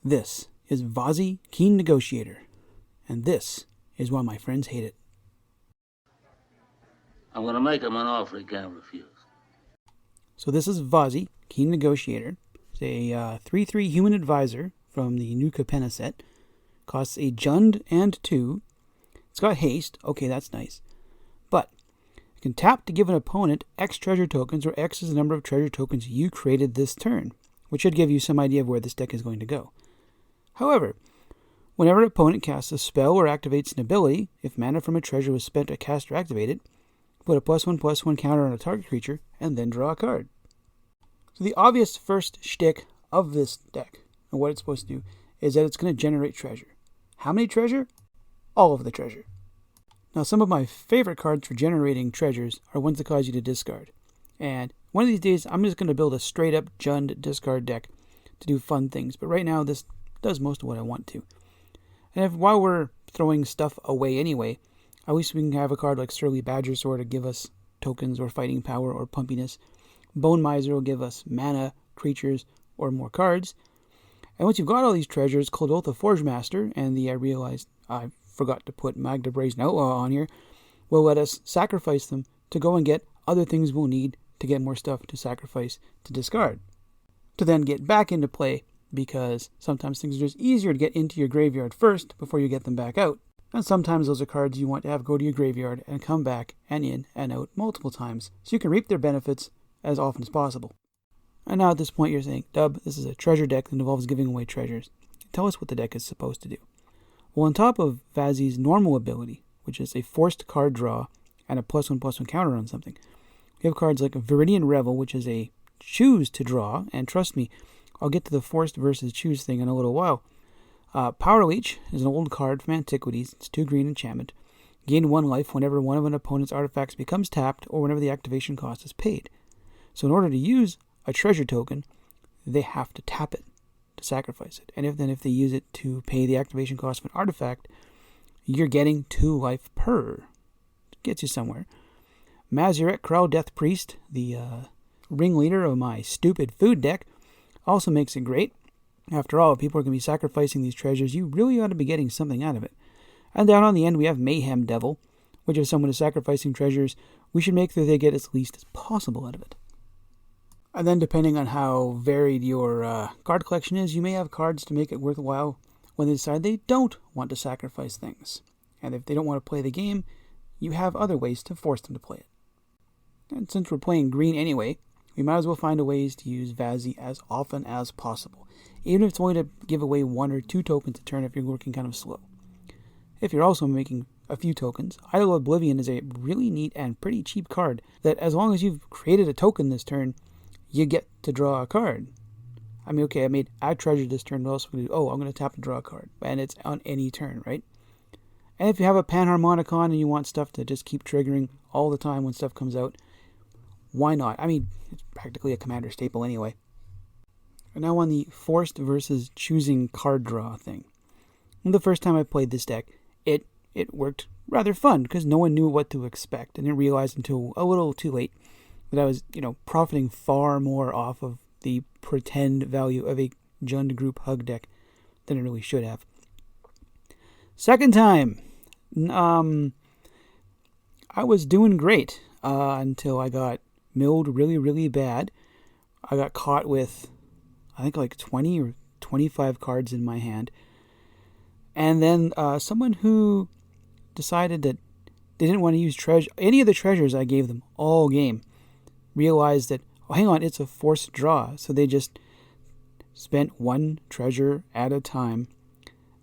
This is Vazi, Keen Negotiator, and this is why my friends hate it. I'm going to make him an offer he can't refuse. So this is Vazi, Keen Negotiator. It's a 3/3 human advisor from the new Capenna set. Costs a Jund and 2. It's got haste. Okay, that's nice. But you can tap to give an opponent X treasure tokens, where X is the number of treasure tokens you created this turn, which should give you some idea of where this deck is going to go. However, whenever an opponent casts a spell or activates an ability, if mana from a treasure was spent to cast or activate it, put a +1/+1 counter on a target creature, and then draw a card. So the obvious first shtick of this deck, and what it's supposed to do, is that it's going to generate treasure. How many treasure? All of the treasure. Now, some of my favorite cards for generating treasures are ones that cause you to discard. And one of these days, I'm just going to build a straight-up Jund discard deck to do fun things. But right now, this does most of what I want to. And while we're throwing stuff away anyway, at least we can have a card like Surly Badger Sword to give us tokens or fighting power or pumpiness. Bone Miser will give us mana, creatures, or more cards. And once you've got all these treasures, Cold Oath of Forge Master, and I realized I forgot to put Magda Brazen Outlaw on here, will let us sacrifice them to go and get other things we'll need to get more stuff to sacrifice to discard. To then get back into play, because sometimes things are just easier to get into your graveyard first before you get them back out. And sometimes those are cards you want to have go to your graveyard and come back and in and out multiple times, so you can reap their benefits as often as possible. And now at this point you're saying, Dub, this is a treasure deck that involves giving away treasures. Tell us what the deck is supposed to do. Well, on top of Vazi's normal ability, which is a forced card draw and a +1/+1 counter on something, we have cards like Viridian Revel, which is a choose to draw, and trust me, I'll get to the forced versus choose thing in a little while. Power Leech is an old card from Antiquities. It's 2 green enchantment. Gain 1 life whenever one of an opponent's artifacts becomes tapped or whenever the activation cost is paid. So in order to use a treasure token, they have to tap it to sacrifice it. And if they use it to pay the activation cost of an artifact, you're getting 2 life per. It gets you somewhere. Mazurek Krell Death Priest, the ringleader of my stupid food deck, also makes it great. After all, if people are going to be sacrificing these treasures, you really ought to be getting something out of it. And down on the end, we have Mayhem Devil, which if someone is sacrificing treasures, we should make sure they get as least as possible out of it. And then depending on how varied your card collection is, you may have cards to make it worthwhile when they decide they don't want to sacrifice things. And if they don't want to play the game, you have other ways to force them to play it. And since we're playing green anyway, we might as well find ways to use Vazi as often as possible, even if it's only to give away 1 or 2 tokens a turn if you're working kind of slow. If you're also making a few tokens, Idol of Oblivion is a really neat and pretty cheap card that as long as you've created a token this turn, you get to draw a card. I mean, okay, I made Add Treasure this turn, but also I'm going to tap to draw a card. And it's on any turn, right? And if you have a Panharmonicon and you want stuff to just keep triggering all the time when stuff comes out, why not? I mean, it's practically a commander staple anyway. And now on the forced versus choosing card draw thing. The first time I played this deck, it worked rather fun because no one knew what to expect. And didn't realize until a little too late that I was, profiting far more off of the pretend value of a Jund group hug deck than it really should have. Second time, I was doing great until I got milled really, really bad. I got caught with, I think, like 20 or 25 cards in my hand. And then someone who decided that they didn't want to use any of the treasures I gave them all game realized that, oh, hang on, it's a forced draw. So they just spent 1 treasure at a time,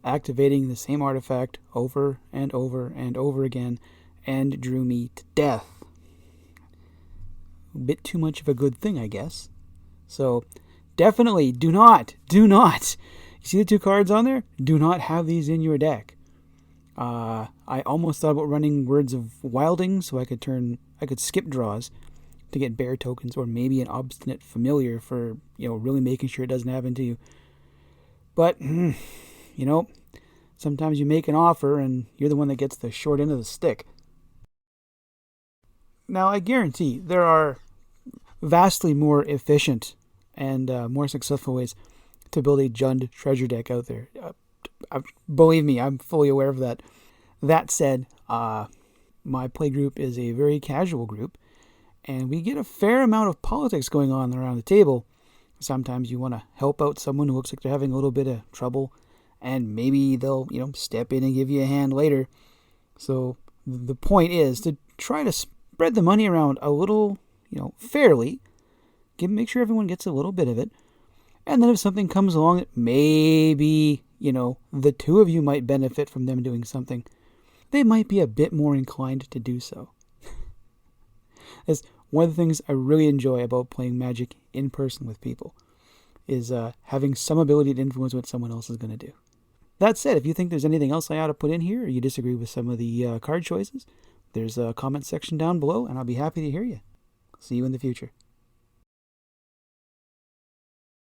activating the same artifact over and over and over again, and drew me to death. A bit too much of a good thing, I guess. So definitely do not, you see the 2 cards on there? Do not have these in your deck. I almost thought about running Words of Wilding so I could skip draws to get bear tokens, or maybe an Obstinate Familiar for, really making sure it doesn't happen to you. But, sometimes you make an offer and you're the one that gets the short end of the stick. Now, I guarantee there are vastly more efficient and more successful ways to build a Jund treasure deck out there. Believe me, I'm fully aware of that. That said, my play group is a very casual group, and we get a fair amount of politics going on around the table. Sometimes you want to help out someone who looks like they're having a little bit of trouble, and maybe they'll, step in and give you a hand later. So the point is to try to spread the money around a little, fairly. Make sure everyone gets a little bit of it. And then if something comes along that maybe, the two of you might benefit from them doing something, they might be a bit more inclined to do so. That's one of the things I really enjoy about playing Magic in person with people, is having some ability to influence what someone else is going to do. That said, if you think there's anything else I ought to put in here, or you disagree with some of the card choices, there's a comment section down below, and I'll be happy to hear you. See you in the future.